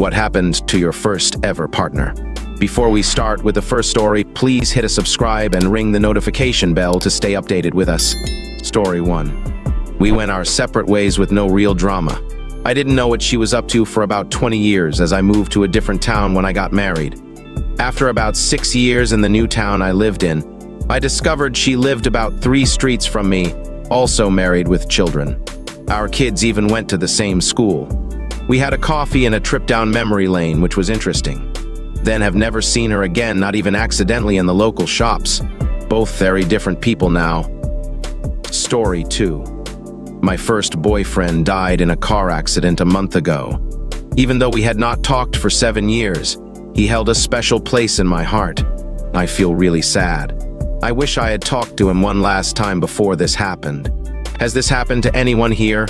What happened to your first ever partner? Before we start with the first story, please hit a subscribe and ring the notification bell to stay updated with us. Story 1. We went our separate ways with no real drama. I didn't know what she was up to for about 20 years as I moved to a different town when I got married. After about 6 years in the new town I lived in, I discovered she lived about 3 streets from me, also married with children. Our kids even went to the same school. We had a coffee and a trip down memory lane, which was interesting. Then have never seen her again, not even accidentally in the local shops. Both very different people now. Story 2. My first boyfriend died in a car accident a month ago. Even though we had not talked for 7 years, he held a special place in my heart. I feel really sad. I wish I had talked to him one last time before this happened. Has this happened to anyone here?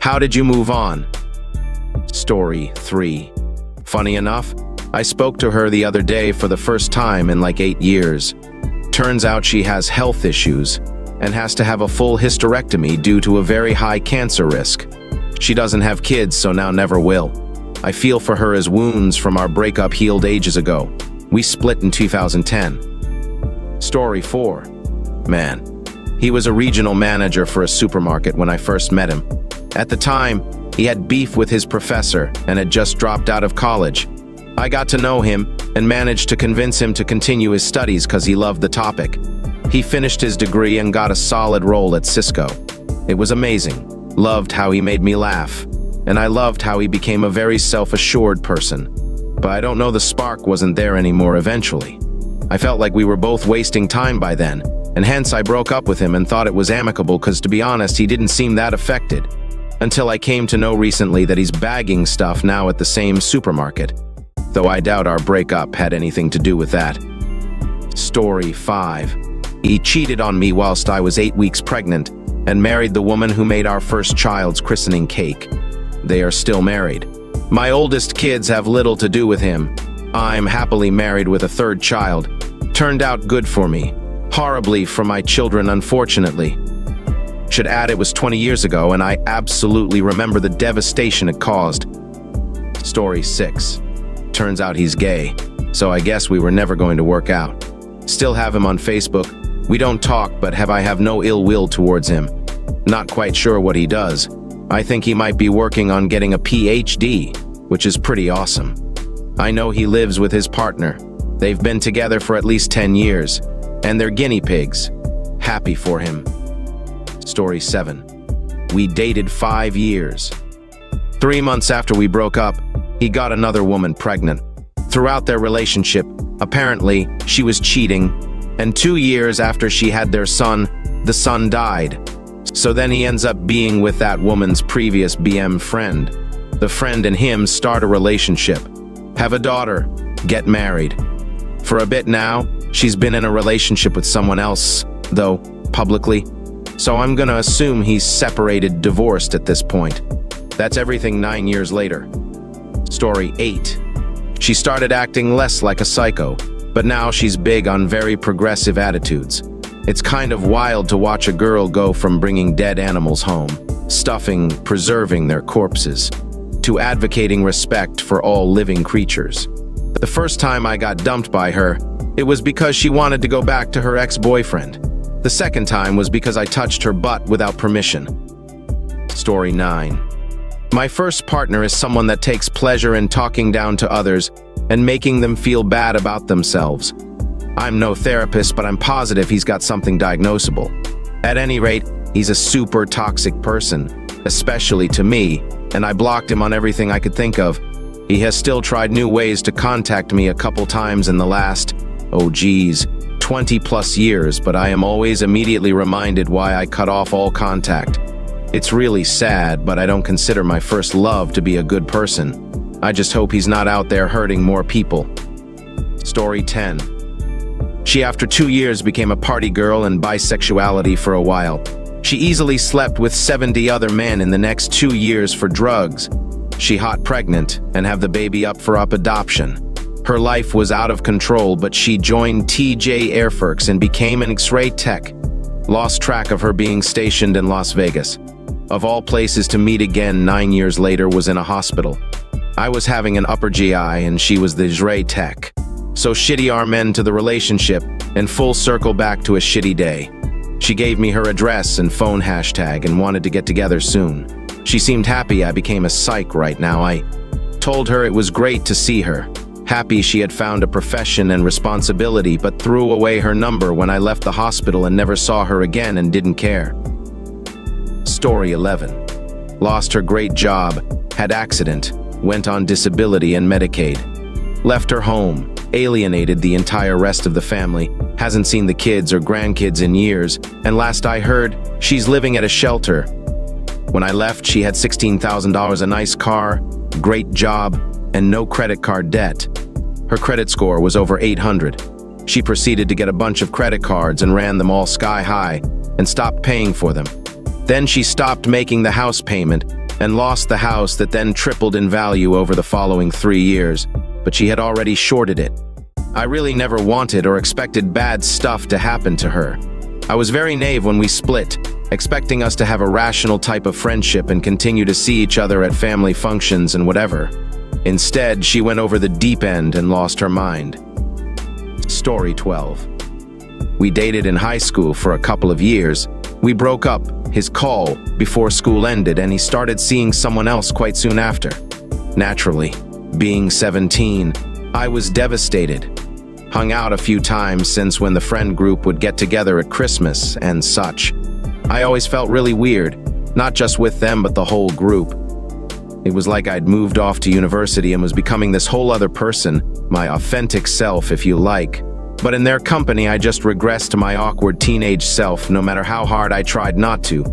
How did you move on? Story 3. Funny enough, I spoke to her the other day for the first time in like 8 years. Turns out she has health issues and has to have a full hysterectomy due to a very high cancer risk. She doesn't have kids, so now never will. I feel for her as wounds from our breakup healed ages ago. We split in 2010. Story 4. Man, he was a regional manager for a supermarket when I first met him. At the time, he had beef with his professor and had just dropped out of college. I got to know him and managed to convince him to continue his studies because he loved the topic. He finished his degree and got a solid role at Cisco. It was amazing. Loved how he made me laugh. And I loved how he became a very self-assured person. But I don't know, the spark wasn't there anymore eventually. I felt like we were both wasting time by then, and hence I broke up with him and thought it was amicable because, to be honest, he didn't seem that affected. Until I came to know recently that he's bagging stuff now at the same supermarket. Though I doubt our breakup had anything to do with that. Story 5. He cheated on me whilst I was 8 weeks pregnant and married the woman who made our first child's christening cake. They are still married. My oldest kids have little to do with him. I'm happily married with a 3rd child. Turned out good for me. Horribly for my children, unfortunately. Should add it was 20 years ago and I absolutely remember the devastation it caused. Story 6. Turns out he's gay, so I guess we were never going to work out. Still have him on Facebook. We don't talk, but I have no ill will towards him. Not quite sure what he does. I think he might be working on getting a PhD, which is pretty awesome. I know he lives with his partner. They've been together for at least 10 years, and they're guinea pigs. Happy for him. Story 7. We dated 5 years. 3 months after we broke up, he got another woman pregnant. Throughout their relationship, apparently, she was cheating, and 2 years after she had their son, the son died. So then he ends up being with that woman's previous BM friend. The friend and him start a relationship, have a daughter, get married. For a bit now, she's been in a relationship with someone else, though, publicly. So I'm gonna assume he's separated, divorced at this point. That's everything 9 years later. Story 8. She started acting less like a psycho, but now she's big on very progressive attitudes. It's kind of wild to watch a girl go from bringing dead animals home, stuffing, preserving their corpses, to advocating respect for all living creatures. The first time I got dumped by her, it was because she wanted to go back to her ex-boyfriend. The second time was because I touched her butt without permission. Story 9. My first partner is someone that takes pleasure in talking down to others and making them feel bad about themselves. I'm no therapist, but I'm positive he's got something diagnosable. At any rate, he's a super toxic person, especially to me, and I blocked him on everything I could think of. He has still tried new ways to contact me a couple times in the last, 20 plus years, but I am always immediately reminded why I cut off all contact. It's really sad, but I don't consider my first love to be a good person. I just hope he's not out there hurting more people. Story 10. She, after 2 years, became a party girl and bisexuality for a while. She easily slept with 70 other men in the next 2 years for drugs. She hot pregnant and have the baby up for adoption. Her life was out of control, but she joined TJ Airforce and became an X-ray tech. Lost track of her being stationed in Las Vegas. Of all places to meet again 9 years later was in a hospital. I was having an upper GI and she was the Zray tech. So shitty our men to the relationship and full circle back to a shitty day. She gave me her address and phone hashtag and wanted to get together soon. She seemed happy I became a psych right now. I told her it was great to see her. Happy she had found a profession and responsibility, but threw away her number when I left the hospital and never saw her again and didn't care. Story 11. Lost her great job, had accident, went on disability and Medicaid. Left her home, alienated the entire rest of the family, hasn't seen the kids or grandkids in years, and last I heard, she's living at a shelter. When I left, she had $16,000, a nice car, great job, and no credit card debt. Her credit score was over 800. She proceeded to get a bunch of credit cards and ran them all sky high and stopped paying for them. Then she stopped making the house payment and lost the house that then tripled in value over the following 3 years, but she had already shorted it. I really never wanted or expected bad stuff to happen to her. I was very naive when we split, expecting us to have a rational type of friendship and continue to see each other at family functions and whatever. Instead, she went over the deep end and lost her mind. Story 12. We dated in high school for a couple of years. We broke up, his call, before school ended, and he started seeing someone else quite soon after. Naturally, being 17, I was devastated. Hung out a few times since when the friend group would get together at Christmas and such. I always felt really weird, not just with them but the whole group. It was like I'd moved off to university and was becoming this whole other person, my authentic self if you like. But in their company I just regressed to my awkward teenage self no matter how hard I tried not to.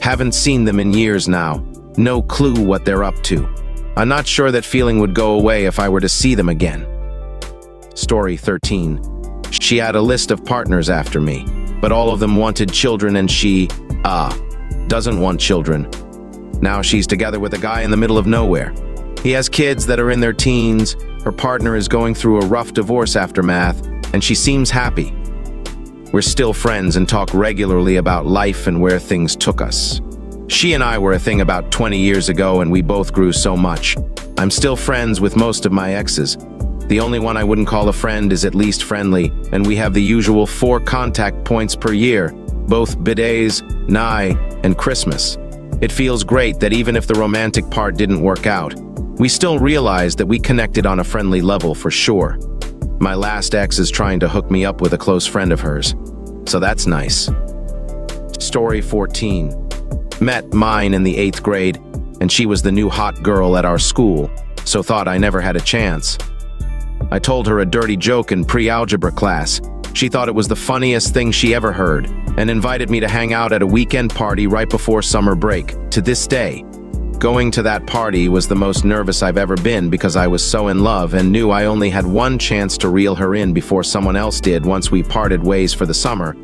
Haven't seen them in years now. No clue what they're up to. I'm not sure that feeling would go away if I were to see them again. Story 13. She had a list of partners after me, but all of them wanted children and she, doesn't want children. Now she's together with a guy in the middle of nowhere. He has kids that are in their teens, her partner is going through a rough divorce aftermath, and she seems happy. We're still friends and talk regularly about life and where things took us. She and I were a thing about 20 years ago and we both grew so much. I'm still friends with most of my exes. The only one I wouldn't call a friend is at least friendly, and we have the usual 4 contact points per year, both bidets, Nye, and Christmas. It feels great that even if the romantic part didn't work out, we still realize that we connected on a friendly level for sure. My last ex is trying to hook me up with a close friend of hers, so that's nice. Story 14. Met mine in the 8th grade, and she was the new hot girl at our school, so thought I never had a chance. I told her a dirty joke in pre-algebra class. She thought it was the funniest thing she ever heard, and invited me to hang out at a weekend party right before summer break. To this day, going to that party was the most nervous I've ever been because I was so in love and knew I only had one chance to reel her in before someone else did once we parted ways for the summer.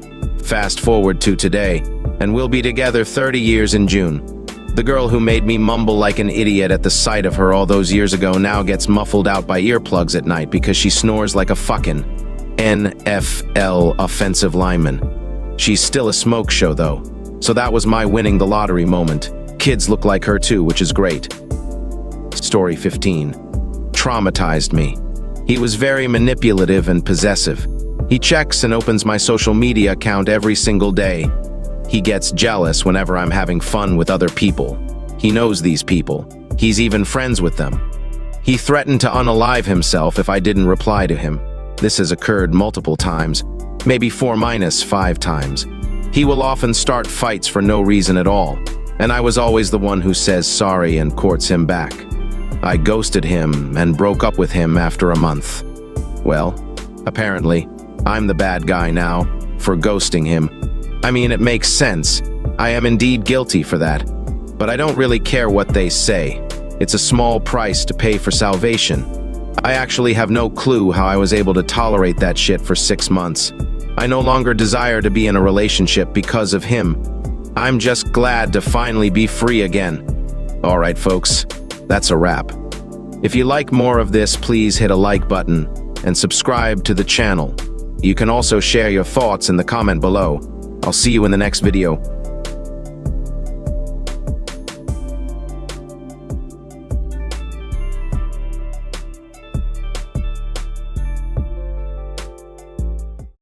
Fast forward to today, and we'll be together 30 years in June. The girl who made me mumble like an idiot at the sight of her all those years ago now gets muffled out by earplugs at night because she snores like a fucking NFL offensive lineman. She's still a smoke show though, so that was my winning the lottery moment. Kids look like her too, which is great. Story 15. Traumatized me. He was very manipulative and possessive. He checks and opens my social media account every single day. He gets jealous whenever I'm having fun with other people. He knows these people. He's even friends with them. He threatened to unalive himself if I didn't reply to him. This has occurred multiple times, maybe 4-5 times. He will often start fights for no reason at all, and I was always the one who says sorry and courts him back. I ghosted him and broke up with him after a month. Well, apparently, I'm the bad guy now for ghosting him. I mean, it makes sense. I am indeed guilty for that. But I don't really care what they say. It's a small price to pay for salvation. I actually have no clue how I was able to tolerate that shit for 6 months. I no longer desire to be in a relationship because of him. I'm just glad to finally be free again. Alright folks, that's a wrap. If you like more of this, please hit a like button and subscribe to the channel. You can also share your thoughts in the comment below. I'll see you in the next video.